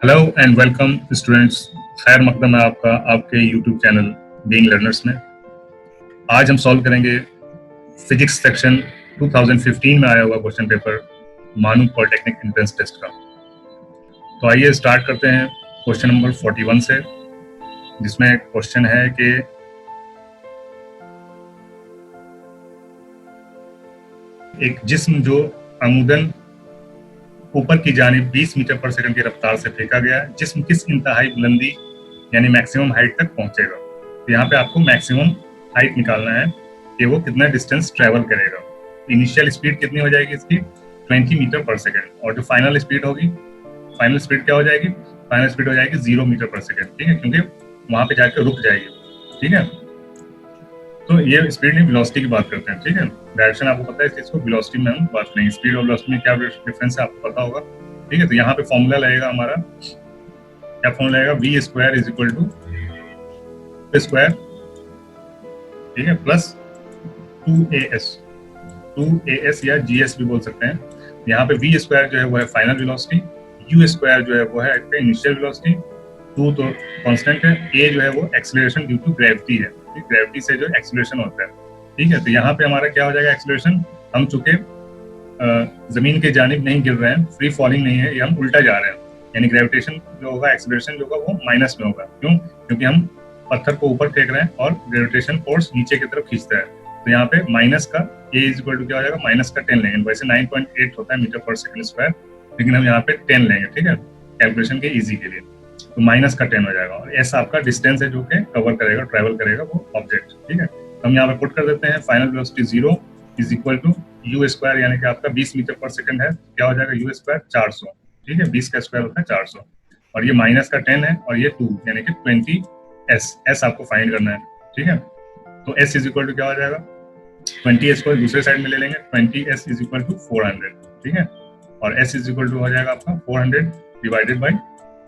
Hello and welcome students. खैर मकदम है आपका आपके यूट्यूब चैनल बीइंग लर्नर्स में। आज हम सॉल्व करेंगे फिजिक्स सेक्शन 2015 में आया हुआ क्वेश्चन पेपर मानू पॉलिटेक्निक एंट्रेंस टेस्ट का। तो आइए स्टार्ट करते हैं क्वेश्चन नंबर 41 से, जिसमें क्वेश्चन है कि एक जिस्म जो अमूदन ऊपर की जानिब 20 मीटर पर सेकंड की रफ्तार से फेंका गया है, जिस्म किस इंतहाई बुलंदी यानी मैक्सिमम हाइट तक पहुंचेगा। तो यहाँ पे आपको मैक्सिमम हाइट निकालना है कि वो कितना डिस्टेंस ट्रेवल करेगा। इनिशियल स्पीड कितनी हो जाएगी इसकी 20 मीटर पर सेकंड, और जो फाइनल स्पीड होगी, फाइनल स्पीड क्या हो जाएगी, फाइनल स्पीड हो जाएगी 0 मीटर पर सेकंड। ठीक है, क्योंकि वहां पे जाकर रुक जाएगी। ठीक है, तो ये स्पीड नहीं वेलोसिटी की बात करते हैं। ठीक है, डायरेक्शन आपको पता है, इस चीज को वेलोसिटी में हम बात करेंगे। स्पीड और वेलोसिटी में क्या डिफरेंस है आपको पता होगा। ठीक है, तो यहाँ पे फॉर्मूला लगेगा हमारा, क्या फॉर्मूला लगेगा, V square is equal to square, ठीक है, प्लस 2as या gs भी बोल सकते हैं। यहाँ पे वी स्क्वायर जो है वो है फाइनल वेलोसिटी, यू स्क्वायर जो है वो है इनिशियल वेलोसिटी, 2 तो कांस्टेंट है, a जो है वो एक्सेलरेशन ड्यू टू ग्रेविटी है। ग्रेविटी से जो एक्सेलरेशन होता है। ठीक है, तो यहाँ पे हमारा क्या हो जाएगा, एक्सेलरेशन, हम चूंकि जमीन के जानिब नहीं गिर रहे हैं, फ्री फॉलिंग नहीं है, ये हम उल्टा जा रहे हैं, यानी ग्रेविटेशन जो होगा, एक्सेलरेशन जो होगा वो माइनस में होगा। क्यों? क्योंकि हम पत्थर को ऊपर फेंक रहे हैं और ग्रेविटेशन फोर्स नीचे की तरफ खींचता है। तो यहाँ पे माइनस का a इज इक्वल टू क्या हो जाएगा, माइनस का 10 लेंगे। वैसे 9.8 होता है मीटर पर सेकंड स्क्वायर, लेकिन हम यहाँ पे 10 लेंगे। ठीक है, कैलकुलेशन के इजी के लिए, तो माइनस का 10 हो जाएगा। और एस आपका डिस्टेंस है जो कि कवर करेगा, ट्रेवल करेगा वो ऑब्जेक्ट। ठीक है, हम यहाँ पे पुट कर देते हैं final velocity 0 is equal to U square, यानी कि आपका 20 मीटर पर सेकंड है, क्या हो जाएगा, यू स्क्वायर 400। ठीक है, 20 का स्क्वायर होता है 400, और ये माइनस का 10 है और ये 2, यानी कि 20 एस आपको फाइंड करना है। ठीक है, तो एस इज इक्वल टू क्या हो जाएगा, 20s को दूसरे साइड में ले लेंगे, 20s इज इक्वल टू 400। ठीक है, और s इज इक्वल टू हो जाएगा आपका 400 divided by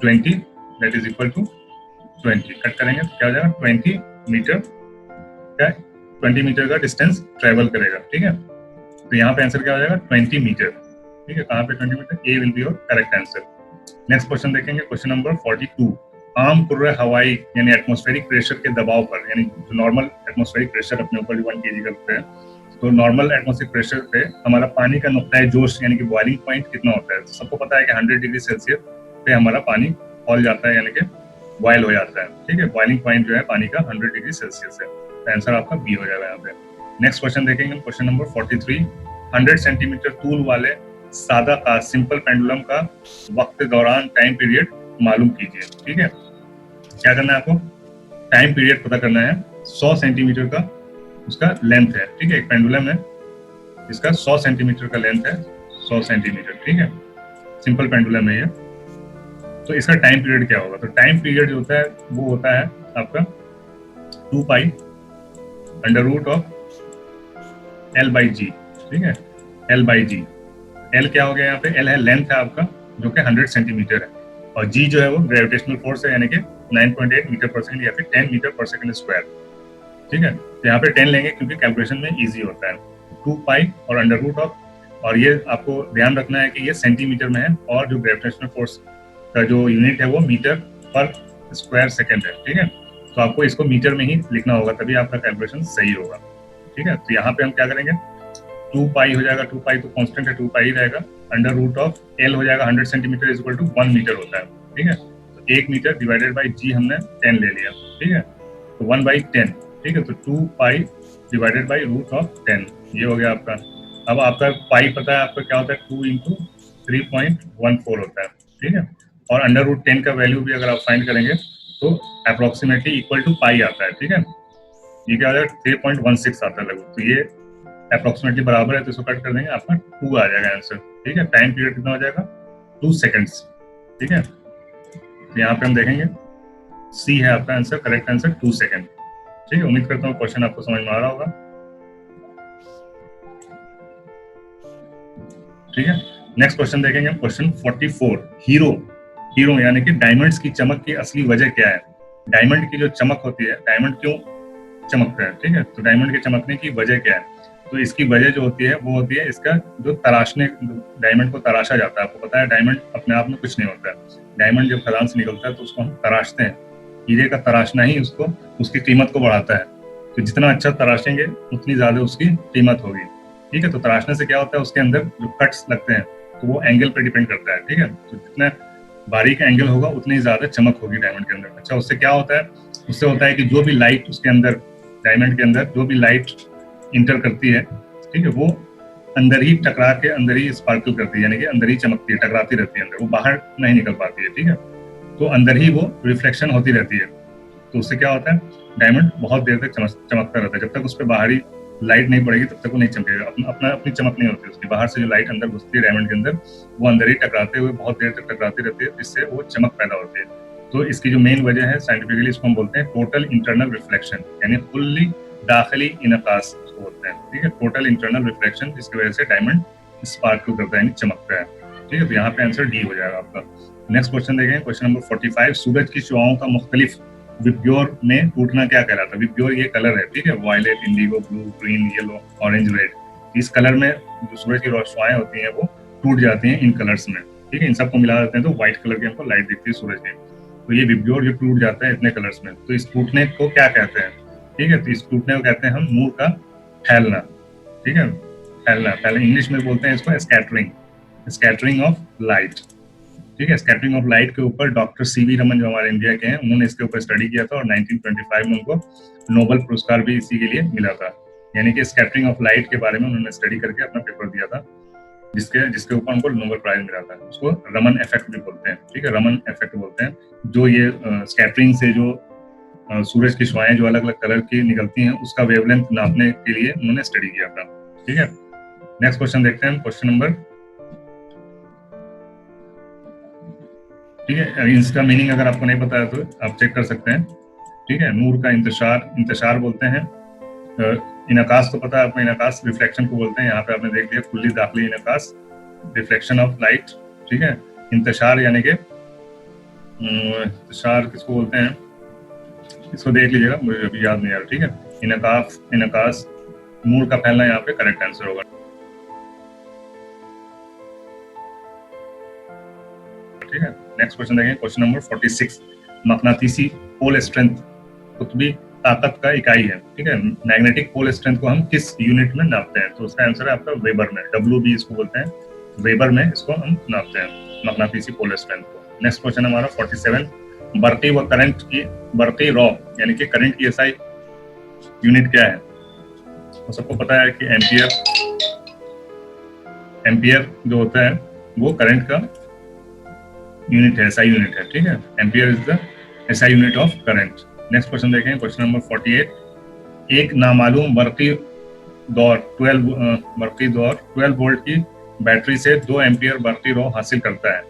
20, that is equal to 20। Cut करेंगे तो क्या हो जाएगा, 20 मीटर, क्या 20 मीटर का डिस्टेंस ट्रेवल करेगा। ठीक है, तो यहाँ पे आंसर क्या हो जाएगा, 20 मीटर। ठीक है, कहाँ पे 20 metre, A will be your correct answer. Next question देखेंगे, क्वेश्चन नंबर 42। आम कुर्रे हवाई यानी एटमॉस्फेरिक प्रेशर के दबाव पर, यानी जो नॉर्मल एटमॉस्फेरिक प्रेशर अपने ऊपर 1 kg करते हैं, तो नॉर्मल एटमॉस्फेरिक प्रेशर पे हमारा पानी का नुक्ता जोश यानी कि बॉइलिंग पॉइंट कितना होता है। सबको पता है कि 100 डिग्री सेल्सियस पे हमारा पानी खौल जाता है, यानी कि बॉयल हो जाता है। ठीक है, बॉइलिंग पॉइंट जो है पानी का 100 डिग्री सेल्सियस है, तो आंसर आपका बी हो जाएगा यहाँ पे। नेक्स्ट क्वेश्चन देखेंगे, क्वेश्चन नंबर 43। 100 सेंटीमीटर तूल वाले सादा का सिंपल पेंडुलम का वक्त दौरान टाइम पीरियड मालूम कीजिए। ठीक है, क्या करना है आपको, टाइम पीरियड पता करना है। 100 सेंटीमीटर का उसका लेंथ है। ठीक है, एक पेंडुलम है, इसका 100 सेंटीमीटर का लेंथ है, 100 सेंटीमीटर। ठीक है, सिंपल पेंडुलम है ये। तो इसका टाइम पीरियड क्या होगा, तो टाइम पीरियड जो होता है वो होता है आपका 2 pi under root of L by G. ठीक है, L बाई जी, L क्या हो गया यहाँ पे, L है लेंथ है आपका जो कि 100 सेंटीमीटर है, और G जो है वो ग्रेविटेशनल फोर्स है, यानी कि 9.8 मीटर पर सेकंड या फिर 10 मीटर पर सेकंड स्क्वायर। ठीक है, तो यहाँ पे 10 लेंगे क्योंकि कैलकुलेशन में इजी होता है। 2 पाई और अंडर रूट ऑफ, और ये आपको ध्यान रखना है कि ये सेंटीमीटर में है, और जो ग्रेविटेशनल फोर्स का जो यूनिट है वो मीटर पर स्क्वायर सेकंड है। ठीक है, तो आपको इसको मीटर में ही लिखना होगा, तभी आपका कैलकुलेशन सही होगा। ठीक है, तो यहाँ पे हम क्या करेंगे, 2 पाई हो जाएगा, 2 पाई तो कांस्टेंट है, 2 पाई रहेगा, अंडर रूट ऑफ L हो जाएगा 100 centimetre is equal to 1 metre होता है। ठीक है, तो 1 मीटर डिवाइडेड बाई G हमने 10 ले लिया। ठीक है, तो 1 बाई 10। ठीक है, तो 2 pi divided by root of 10, ये हो गया आपका। अब आपका पाई पता है आपका क्या होता है, 2 इंटू 3.14 होता है। ठीक है, और अंडर रूट 10 का वैल्यू भी अगर आप फाइंड करेंगे तो अप्रोक्सीमेटली इक्वल टू पाई आता है। ठीक है, ये क्या हो जाएगा, 3.16 आता है लगभग, तो ये अप्रोक्सीमेटली बराबर है, तो इसको कट कर देंगे, आपका 2 आ जाएगा आंसर। ठीक है, टाइम पीरियड कितना हो जाएगा, 2 सेकेंड्स। ठीक है, तो यहाँ पे हम देखेंगे सी है आपका आंसर, करेक्ट आंसर 2 सेकेंड। ठीक है, उम्मीद करता हूँ क्वेश्चन आपको समझ में आ रहा होगा। ठीक है, नेक्स्ट क्वेश्चन देखेंगे, क्वेश्चन 44। हीरो यानी कि डायमंड्स की चमक की असली वजह क्या है। डायमंड की जो चमक होती है, डायमंड क्यों चमकता है। ठीक है, तो डायमंड के चमकने की वजह क्या है। तो इसकी वजह जो होती है वो होती है इसका जो तराशने, डायमंड को तराशा जाता है। आपको पता है डायमंड अपने आप में कुछ नहीं होता है। डायमंड जब खदान से निकलता है तो उसको हम तराशते हैं। हीरे का तराशना ही उसको, उसकी कीमत को बढ़ाता है। तो जितना अच्छा तराशेंगे उतनी ज्यादा उसकी कीमत होगी। ठीक है, तो तराशने से क्या होता है, उसके अंदर जो कट्स लगते हैं तो वो एंगल पे डिपेंड करता है। ठीक है, तो जितना बारीक एंगल होगा उतनी ज्यादा चमक होगी डायमंड के अंदर। अच्छा, उससे क्या होता है, उससे होता है कि जो भी लाइट उसके अंदर, डायमंड के अंदर जो भी लाइट इंटर करती है, ठीक है, वो अंदर ही टकरा के अंदर ही स्पार्कल करती है, यानी कि अंदर ही चमकती है, टकराती रहती है अंदर, वो बाहर नहीं निकल पाती है। ठीक है, तो अंदर ही वो रिफ्लेक्शन होती रहती है। तो उससे क्या होता है, डायमंड बहुत देर तक चमकता रहता है। जब तक उस पर बाहरी लाइट नहीं पड़ेगी तब तक वो नहीं चमकेगा। अपनी चमक नहीं होती उसकी। बाहर से जो लाइट अंदर घुसती है डायमंड के अंदर, वो अंदर ही टकराते हुए बहुत देर तक टकराती रहती है, जिससे वो चमक पैदा होती है। तो इसकी जो मेन वजह है साइंटिफिकली, इसको हम बोलते हैं टोटल इंटरनल रिफ्लेक्शन, यानी फुल्ली दाखिली इनकास उसको बोलते हैं। ठीक है, टोटल इंटरनल रिफ्लेक्शन, जिसकी वजह से डायमंड स्पार्कल करता है, यानी चमकता है। ठीक है, तो यहाँ पे आंसर डी हो जाएगा आपका। नेक्स्ट क्वेश्चन देखें, क्वेश्चन नंबर 45। सूरज की शुआओं का मुख्तलिफ विबग्योर में टूटना क्या कहलाता है? विबग्योर ये कलर है, ठीक है, violet, indigo, blue, green, yellow, orange, red. इस कलर में जो सूरज की रोशनाएं होती हैं वो टूट जाती हैं इन कलर्स में। ठीक है, इन सबको मिला देते हैं तो व्हाइट कलर की हमको लाइट दिखती है सूरज की। तो ये विबग्योर जो टूट जाता है इतने कलर्स में, तो इस टूटने को क्या कहते हैं? ठीक है, तो इस टूटने को कहते हैं हम नूर का फैलना। ठीक है, फैलना, फैलना इंग्लिश में बोलते हैं इसको स्कैटरिंग, स्कैटरिंग ऑफ लाइट। ठीक है, स्कैटरिंग ऑफ लाइट के ऊपर डॉक्टर सीवी रमन जो हमारे इंडिया के हैं, उन्होंने इसके ऊपर स्टडी किया था और 1925 में उनको नोबेल पुरस्कार भी इसी के लिए मिला था। यानी कि स्कैटरिंग ऑफ लाइट के बारे में उन्होंने स्टडी करके अपना पेपर दिया था, जिसके ऊपर उनको नोबेल प्राइज मिला था। उसको रमन इफेक्ट भी बोलते हैं। ठीक है, रमन इफेक्ट बोलते हैं। जो ये स्कैटरिंग से जो सूरज की शुआएं जो अलग अलग कलर की निकलती हैं उसका वेवलेंथ नापने के लिए उन्होंने स्टडी किया था। ठीक है, नेक्स्ट क्वेश्चन देखते हैं, क्वेश्चन नंबर, ठीक है, इसका मीनिंग अगर आपको नहीं पता है तो आप चेक कर सकते हैं। ठीक है, नूर का इंतशार, इंतशार बोलते हैं। इनकास तो पता है आपको, इनकास रिफ्लेक्शन को बोलते हैं। यहाँ पे आपने देख लिया, कुल्ली दाखिली इनकास, रिफ्लेक्शन ऑफ लाइट। ठीक है, इंतशार यानी कि इंतशार किसको बोलते हैं, इसको देख लीजिएगा, मुझे अभी याद नहीं आ रहा। ठीक है, इनकास, इनकास, नूर का फैलना यहाँ पे करेक्ट आंसर होगा। ठीक है, नेक्स्ट क्वेश्चन देखें, क्वेश्चन नंबर 46। मकनातीसी पोल स्ट्रेंथ कुतबी ताकत का इकाई है। ठीक है, मैग्नेटिक पोल स्ट्रेंथ को हम किस यूनिट में नापते हैं? तो उसका आंसर है आपका वेबर में, WB इसको बोलते हैं, वेबर में इसको हम नापते हैं मकनातीसी पोल स्ट्रेंथ को। नेक्स्ट क्वेश्चन हमारा 47। बर्की व करंट की, बर्की रॉ यानी कि करंट की एसआई यूनिट क्या है? तो सबको पता है कि एम्पियर, एम्पियर जो होता है वो करंट का यूनिट है, एसआई यूनिट है। ठीक है, ampere is the SI unit of current. Next question देखें, क्वेश्चन नंबर 48। एक नामालूम बर्की दौर 12 वोल्ट की बैटरी से 2 एम्पियर बर्की रॉ हासिल करता है।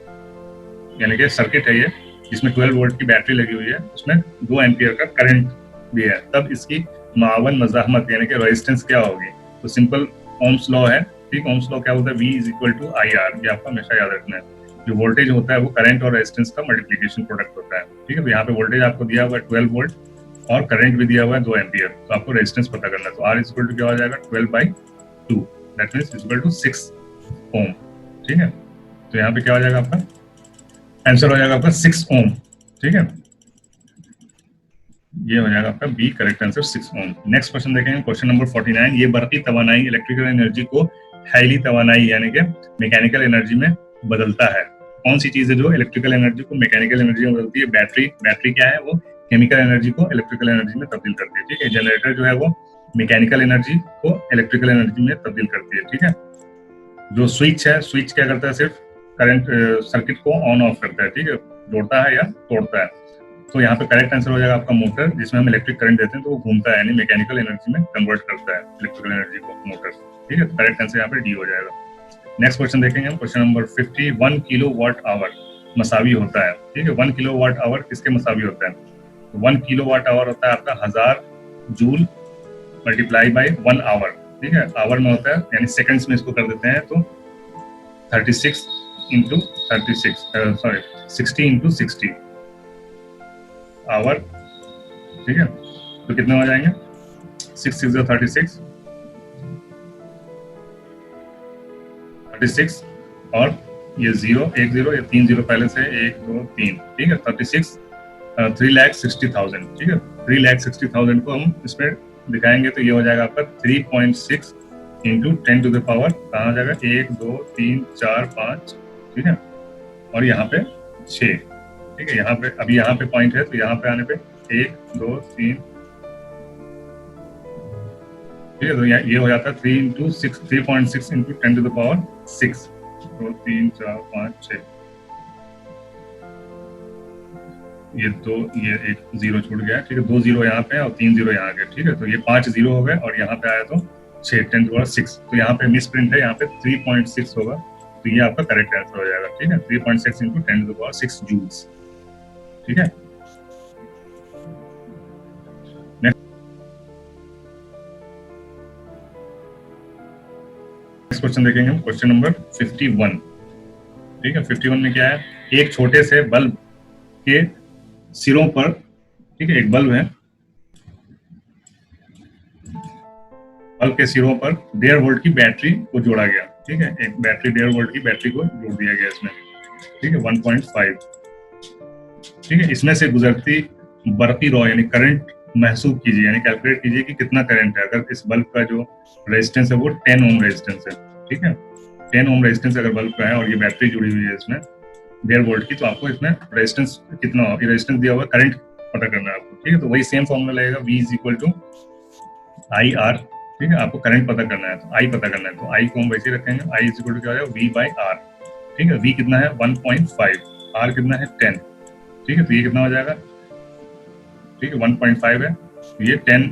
यानी कि सर्किट है ये, जिसमें 12 वोल्ट की बैटरी लगी हुई है, उसमें 2 एम्पियर का करंट भी है। तब इसकी मावन मज़ाहमत यानी कि रेजिस्टेंस क्या होगी? तो सिंपल ओम्स लॉ है। ठीक, ओम्स लॉ क्या होता है? V is equal to IR। ये आपको हमेशा याद रखना है। जो वोल्टेज होता है वो करंट और रेजिस्टेंस का मल्टीप्लिकेशन प्रोडक्ट होता है। ठीक है, तो यहाँ पे वोल्टेज आपको दिया हुआ है 12 वोल्ट और करंट भी दिया हुआ है 2 एम्पियर। तो आपको रेजिस्टेंस पता करना है। तो R इज इक्वल टू क्या हो जाएगा? 12/2, that means is equal to 6 ohm. ठीक है, तो यहाँ पे क्या हो जाएगा आपका आंसर? हो जाएगा आपका 6 ओम। ठीक है, ये हो जाएगा आपका बी करेक्ट आंसर, 6 ओम। नेक्स्ट क्वेश्चन देखेंगे, क्वेश्चन नंबर 49। ये बर्की तवानाई इलेक्ट्रिकल एनर्जी को हैली तवानाई यानी कि मैकेनिकल एनर्जी में बदलता है। कौन सी चीज है जो इलेक्ट्रिकल एनर्जी को मैकेनिकल एनर्जी में बदलती है? बैटरी। बैटरी क्या है? वो केमिकल एनर्जी को इलेक्ट्रिकल एनर्जी में तब्दील करती है। ठीक है, जनरेटर जो है वो मैकेनिकल एनर्जी को इलेक्ट्रिकल एनर्जी में तब्दील करती है। ठीक है, जो स्विच है, स्विच क्या करता है? सिर्फ करंट सर्किट को ऑन ऑफ करता है। ठीक है, जोड़ता है या तोड़ता है। तो यहाँ पे करेक्ट आंसर हो जाएगा आपका मोटर, जिसमें हम इलेक्ट्रिक करंट देते हैं तो वो घूमता है, यानी मैकेनिकल एनर्जी में कन्वर्ट करता है इलेक्ट्रिकल एनर्जी को मोटर। ठीक है, तो करेक्ट आंसर यहाँ पे डी हो जाएगा। नेक्स्ट क्वेश्चन देखेंगे हम, क्वेश्चन नंबर 50। 1 किलोवाट आवर मसावी होता है। ठीक है, 1 किलोवाट आवर किसके मसावी होता है? तो 1 किलोवाट आवर होता है आपका 1000 जूल मल्टीप्लाई बाय 1 आवर। ठीक है, आवर में होता है, यानी सेकंड्स में इसको कर देते हैं तो 36 इंटू 36 सॉरी 60 इंटू 60 आवर। ठीक है, तो कितने हो जाएंगे? 6 6 36 36 और ये 0 1 0 ये 3 0 पहले से 1 2 3, ठीक है 36 3,60,000, ठीक है 3,60,000 को हम इसमें दिखाएंगे तो ये हो जाएगा आपका 3.6 इंटू 10 टू द पावर कहाँ हो जाएगा 1 2 3 4 5, ठीक है और यहाँ पे 6, ठीक है यहाँ पे अभी यहाँ पे पॉइंट है तो यहाँ पे आने पे 1 2 3, ठीक है तो ये हो जाता है 3.6 इंटू 10 टू द पावर 6, 2 3 4 5 6, ये एक 0 छूट गया, ठीक है 2 0 यहाँ पे और 3 0 यहाँ गए, ठीक है तो ये 5 0 हो गए और यहाँ पे आया तो 6 10 टू पावर 6, तो यहाँ पे मिस प्रिंट है, यहाँ पे 3.6 होगा तो ये आपका करेक्ट आंसर हो जाएगा, ठीक है 3.6 into 10 to the power 6 joules, ठीक है। नेक्स्ट क्वेश्चन देखेंगे हम, क्वेश्चन नंबर 51, ठीक है 51 में क्या है, एक छोटे से बल्ब के सिरों पर, ठीक है एक बल्ब है, बल्ब के सिरों पर 1.5 वोल्ट की बैटरी को जोड़ा गया, ठीक है एक बैटरी 1.5 वोल्ट की बैटरी को जोड़ दिया गया इसमें, ठीक है 1.5, ठीक है इसमें से गुजरती बरकी रॉ यानी करंट महसूस कीजिए, यानी कैलकुलेट कीजिए कि कितना करंट है। अगर इस बल्ब का जो रेजिस्टेंस है वो 10 ओम रेजिस्टेंस है, ठीक है 10 ओम रेजिस्टेंस अगर बल्ब का है और ये बैटरी जुड़ी हुई है इसमें 1.5 वोल्ट की, तो आपको इसमें रेजिस्टेंस कितना होगा, रेजिस्टेंस दिया हुआ करंट पता करना है आपको, ठीक है तो वही सेम फॉर्मूला लगेगा V is equal to I R, ठीक है आपको करंट पता करना है तो आई पता करना है तो आई को हम वैसे रखेंगे, आई इज इक्वल टू क्या हो जाएगा V बाई आर, ठीक है V कितना है 1.5, आर कितना है 10, ठीक है तो ये कितना हो जाएगा, ठीक है 1.5 है तो ये 10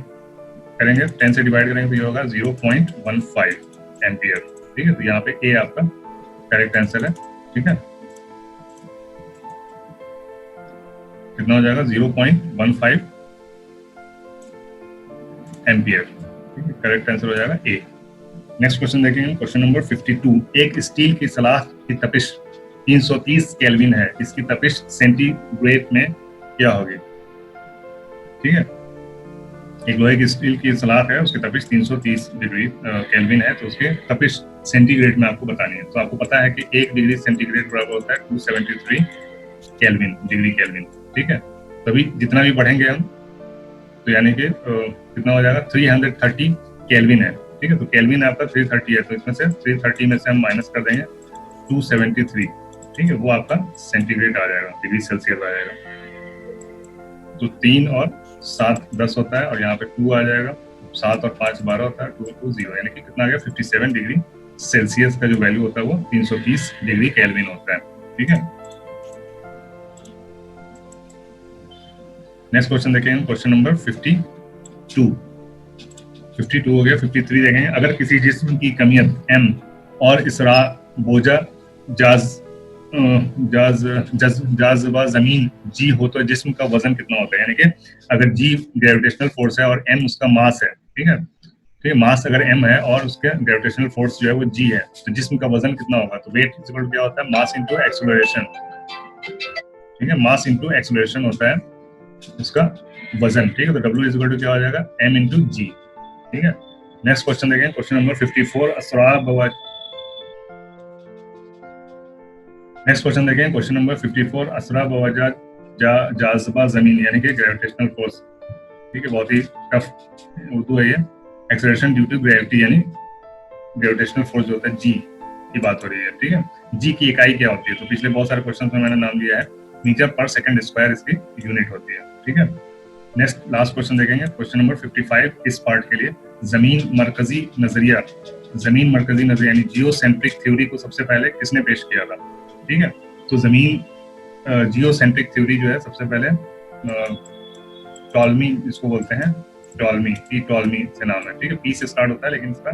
करेंगे 10 से डिवाइड करेंगे तो ये होगा 0.15 एम्पियर, ठीक है तो यहाँ पे ए आपका करेक्ट आंसर है, ठीक है कितना हो जाएगा 0.15 एम्पियर, ठीक है करेक्ट आंसर हो जाएगा ए। नेक्स्ट क्वेश्चन देखेंगे, क्वेश्चन नंबर 52, एक स्टील की सलाख की तपिश 330 केल्विन है, इसकी तपिश सेंटीग्रेड में क्या होगी, ठीक है एक लोहे की स्टील की सलाख है उसकी तपिश 330 डिग्री केल्विन है तो उसके तपिश सेंटीग्रेड में आपको बतानी है, तो आपको पता है कि 1 डिग्री सेंटीग्रेड बराबर होता है 273 केल्विन डिग्री केल्विन, ठीक है तभी जितना भी बढ़ेंगे हम तो यानी कि कितना हो जाएगा 330 केल्विन है, ठीक है तो केल्विन आपका 330 है तो इसमें से 330 में से हम माइनस कर देंगे 273, ठीक है वो आपका सेंटीग्रेड आ जाएगा, डिग्री सेल्सियस आ जाएगा, तो 3 और 7 10 होता है और यहाँ पे 2 आ जाएगा, 7 और 5 12 होता है, 2 2 0 यानी कि कितना आ गया 57 डिग्री सेल्सियस का जो वैल्यू होता है वो 330 डिग्री केल्विन होता है, ठीक है। नेक्स्ट क्वेश्चन देखेंगे, क्वेश्चन नंबर 52 हो गया, 53 देखेंगे, अगर किसी जिस्म की कमियत m और इसरा बोझा जाज़बा जमीन g हो तो जिस्म का वजन कितना होता है, यानी कि अगर g ग्रेविटेशनल फोर्स है और m उसका मास है, ठीक है ठीक है मास अगर m है और उसके ग्रेविटेशनल फोर्स जो है वो g है तो जिस्म का वजन कितना होगा, तो वेट इक्वल टू क्या होता है मास इनटू एक्सेलरेशन, ठीक है मास इनटू एक्सेलरेशन होता है उसका वजन, ठीक है तो W इक्वल टू क्या हो जाएगा m इंटू जी, ठीक है। नेक्स्ट क्वेश्चन देखें, क्वेश्चन नंबर 54 नेक्स्ट क्वेश्चन देखें, क्वेश्चन नंबर 54 असरा बवजा जाज़बा जमीन यानी कि ग्रेविटेशनल फोर्स, ठीक है बहुत ही टफ उर्दू है ये, एक्सेलरेशन ड्यू टू ग्रेविटी यानी ग्रेविटेशनल फोर्स जो होता है जी की बात हो रही है, ठीक है जी की इकाई क्या होती है, तो पिछले बहुत सारे क्वेश्चन में मैंने नाम दिया है, मीटर पर सेकंड स्क्वायर इसकी यूनिट होती है, ठीक है। नेक्स्ट लास्ट क्वेश्चन देखेंगे, क्वेश्चन नंबर 55 इस पार्ट के लिए, जमीन मरकजी नजरिया यानी जियोसेंट्रिक थ्योरी को सबसे पहले किसने पेश किया था, ठीक है तो जमीन जियोसेंट्रिक थ्योरी जो है सबसे पहले टॉलमी इसको बोलते हैं, टॉलमी से नाम है, ठीक है पी से स्टार्ट होता है लेकिन इसका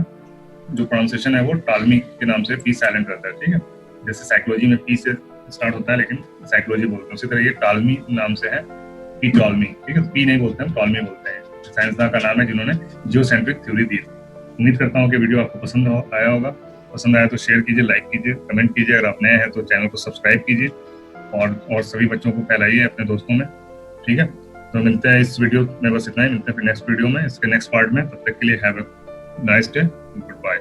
जो प्रोनाउंसिएशन है वो टॉलमी के नाम से पी साइलेंट रहता है, ठीक है जैसे साइकोलॉजी में पी से स्टार्ट होता है लेकिन साइकोलॉजी बोलते हैं, उसी तरह ये टॉलमी नाम से है, पी टॉलमी, ठीक है पी नहीं बोलते हैं टॉलमी बोलते हैं, साइंसदान का नाम है जिन्होंने जियोसेंट्रिक थ्योरी दी। उम्मीद करता हूँ कि वीडियो आपको पसंद आया होगा, पसंद आया तो शेयर कीजिए, लाइक कीजिए, कमेंट कीजिए, अगर आप नए हैं तो चैनल को सब्सक्राइब कीजिए और सभी बच्चों को फैलाइए अपने दोस्तों में, ठीक है तो मिलते हैं इस वीडियो में, बस इतना ही, मिलते हैं फिर नेक्स्ट वीडियो में इसके नेक्स्ट पार्ट में, तब तक के लिए have a nice day, good bye.